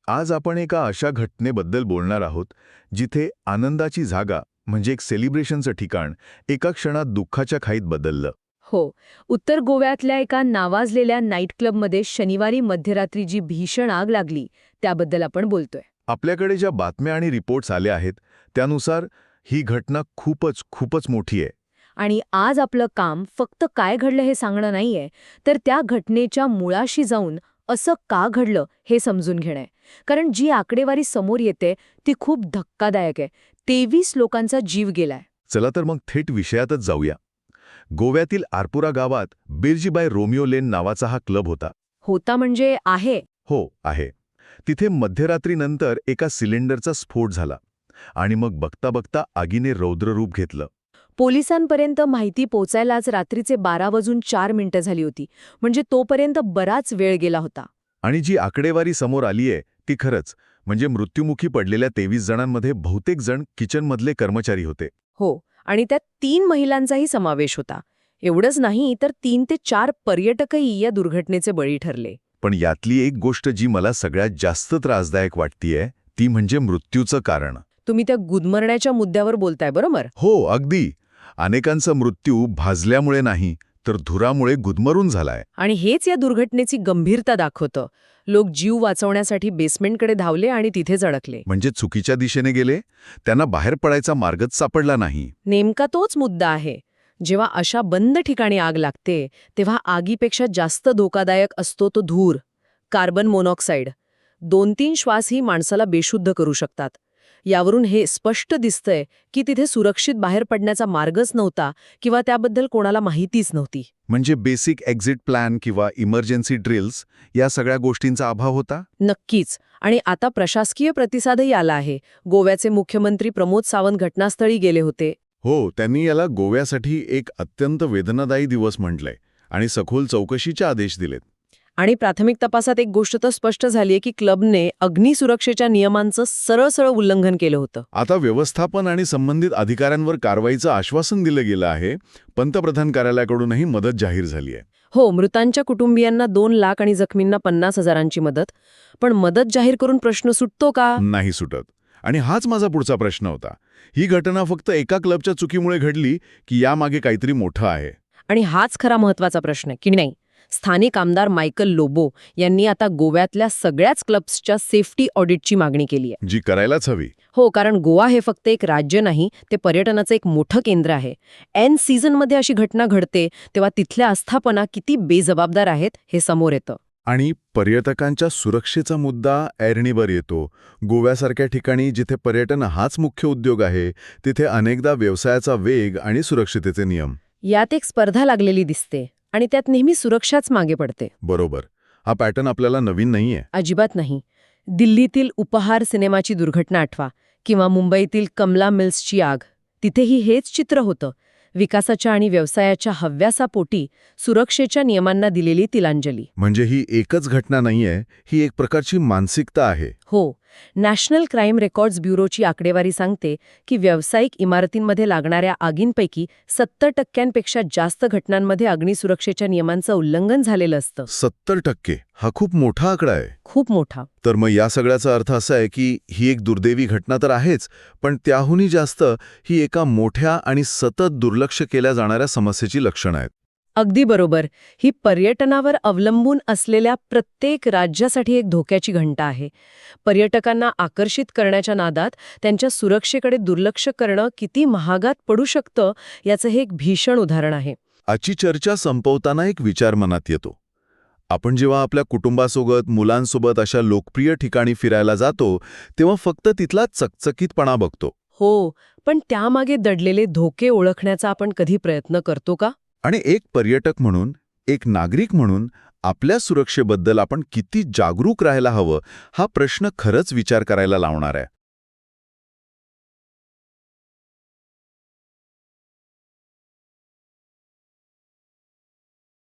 आज आपण एका अशा घटनेबद्दल बोलणार आहोत जिथे आनंदाची जागा म्हणजे एक सेलिब्रेशनचं ठिकाण एका क्षणात दुःखाच्या खाईत बदललं. हो. उत्तर गोव्यातल्या एका नावाजलेल्या नाईट क्लबमध्ये शनिवारी मध्यरात्री जी भीषण आग लागली त्याबद्दल आपण बोलतोय. आपल्याकडे ज्या बातम्या आणि रिपोर्ट्स आले आहेत त्यानुसार ही घटना खूपच मोठी आहे. आणि आज आपलं काम फक्त काय घडलं हे सांगणं नाहीये, तर त्या घटनेच्या मुळाशी जाऊन असं का घडलं हे समजून घेणं. कारण जी आकडेवारी समोर येते ती खूप धक्कादायक आहे. 23 लोकांचा जीव गेलाय. चला तर मग थेट विषयातच जाऊया. गोव्यातील आरपुरा गावात बिर्जीबाई रोमिओ लेन नावाचा हा क्लब होता. होता म्हणजे आहे. हो, आहे. तिथे मध्यरात्रीनंतर एका सिलेंडरचा स्फोट झाला आणि मग बघता बघता आगीने रौद्ररूप घेतलं. पोलिसांपर्यंत माहिती पोचायलाच रात्रीचे 12:04 झाली होती. म्हणजे तोपर्यंत बराच वेळ गेला होता. आणि जी आकडेवारी समोर आलीये ती खरंच म्हणजे मृत्युमुखी पडलेल्या 23 जणांमध्ये बहुतेक जण किचनमधले कर्मचारी होते. हो. आणि त्यात 3 महिलांचाही समावेश होता. एवढंच नाही तर 3 ते 4 पर्यटकही या दुर्घटनेचे बळी ठरले. पण यातली एक गोष्ट जी मला सगळ्यात जास्त त्रासदायक वाटतीये ती म्हणजे मृत्यूचं कारण. तुम्ही त्या गुदमरण्याच्या मुद्द्यावर बोलताय, बरोबर? हो, अगदी. अनेकांचा मृत्यू भाजल्यामुळे नाही तर धुरामुळे गुदमरून झालाय. आणि हेच या दुर्घटनेची गंभीरता दाखवतं. लोक जीव वाचवण्यासाठी बेसमेंटकडे धावले आणि तिथेच अडकले. म्हणजे चुकीच्या दिशेने गेले, त्यांना बाहेर पडायचा मार्गच सापडला नाही. नेमका तोच मुद्दा आहे. जेव्हा अशा बंद ठिकाणी आग लागते तेव्हा आगीपेक्षा जास्त धोकादायक असतो तो धूर, कार्बन मोनॉक्साईड. 2-3 श्वासही माणसाला बेशुद्ध करू शकतात. यावरून हे स्पष्ट दिसतंय की तिथे सुरक्षित बाहेर पडण्याचा मार्गच नव्हता किंवा त्याबद्दल कोणाला माहितीच नव्हती. म्हणजे बेसिक एक्झिट प्लॅन किंवा इमर्जन्सी ड्रिल्स या सगळ्या गोष्टींचा अभाव होता. नक्कीच. आणि आता प्रशासकीय प्रतिसादही आला आहे. गोव्याचे मुख्यमंत्री प्रमोद सावंत घटनास्थळी गेले होते. हो, त्यांनी याला गोव्यासाठी एक अत्यंत वेदनादायी दिवस म्हटलंय आणि सखोल चौकशीचे आदेश दिलेत. आणि प्राथमिक तपासात एक गोष्ट तर स्पष्ट झालीय की क्लबने अग्निसुरक्षेच्या नियमांचं सरळ उल्लंघन केलं होतं. आता व्यवस्थापन आणि संबंधित अधिकाऱ्यांवर कारवाईचं आश्वासन दिलं गेलं आहे. पंतप्रधान कार्यालयाकडूनही मदत जाहीर झाली आहे. हो, मृतांच्या कुटुंबियांना 2 लाख आणि जखमींना 50,000ची मदत. पण मदत जाहीर करून प्रश्न सुटतो का? नाही सुटत. आणि हाच माझा पुढचा प्रश्न होता. ही घटना फक्त एका क्लबच्या चुकीमुळे घडली की यामागे काहीतरी मोठं आहे? आणि हाच खरा महत्वाचा प्रश्न आहे की नाही. स्थानिक आमदार मायकल लोबो यांनी आता गोव्यातल्या सगळ्याच क्लब्सच्या सेफ्टी ऑडिटची मागणी केली आहे. जी करायलाच हवी. हो, कारण गोवा हे फक्त एक राज्य नाही, ते पर्यटनाचं एक मोठं केंद्र आहे. एन सीझनमध्ये अशी घटना घडते तेव्हा तिथल्या आस्थापना किती बेजबाबदार आहेत हे समोर येतं. आणि पर्यटकांच्या सुरक्षेचा मुद्दा ऐरणीवर येतो. गोव्यासारख्या ठिकाणी जिथे पर्यटन हाच मुख्य उद्योग आहे तिथे अनेकदा व्यवसायाचा वेग आणि सुरक्षितेचे नियम यात एक स्पर्धा लागलेली दिसते आणि त्यात नेहमी सुरक्षाच मागे पडते. बरोबर. हा पॅटर्न आपल्याला नवीन नाहीये. अजिबात नाही. दिल्लीतील उपहार सिनेमाची दुर्घटना आठवा किंवा मुंबईतील कमला मिल्सची आग. तिथेही हेच चित्र होतं. विकासाच्या आणि व्यवसायाच्या हव्यासापोटी सुरक्षेच्या नियमांना दिलेली तिलांजली. म्हणजे ही एकच घटना नाहीये, ही एक प्रकारची मानसिकता आहे. हो. नॅशनल क्राईम रेकॉर्ड्स ब्युरोची आकडेवारी सांगते की व्यावसायिक इमारतींमध्ये लागणाऱ्या आगींपैकी 70% जास्त घटनांमध्ये अग्निसुरक्षेच्या नियमांचं उल्लंघन झालेलं असतं. 70%? हा खूप मोठा आकडा आहे. खूप मोठा. तर मग या सगळ्याचा अर्थ असा आहे की ही एक दुर्दैवी घटना तर आहेच, पण त्याहूनही जास्त ही एका मोठ्या आणि सतत दुर्लक्ष केल्या जाणाऱ्या समस्येची लक्षणं आहेत. अगदी बरोबर. ही पर्यटनावर अवलंबून असलेल्या प्रत्येक राज्यासाठी एक धोक्याची घंटा आहे. पर्यटकांना आकर्षित करण्याच्या नादात त्यांच्या सुरक्षेकडे दुर्लक्ष करणं किती महागात पडू शकतं याचं हे एक भीषण उदाहरण आहे. आजची चर्चा संपवताना एक विचार मनात येतो. आपण जेव्हा आपल्या कुटुंबासोबत, मुलांसोबत अशा लोकप्रिय ठिकाणी फिरायला जातो तेव्हा फक्त तिथला चकचकीतपणा बघतो. हो, पण त्यामागे दडलेले धोके ओळखण्याचा आपण कधी प्रयत्न करतो का? आणि एक पर्यटक म्हणून, एक नागरिक म्हणून आपल्या सुरक्षेबद्दल आपण किती जागरूक राहायला हवं हा प्रश्न खरंच विचार करायला लावणार आहे.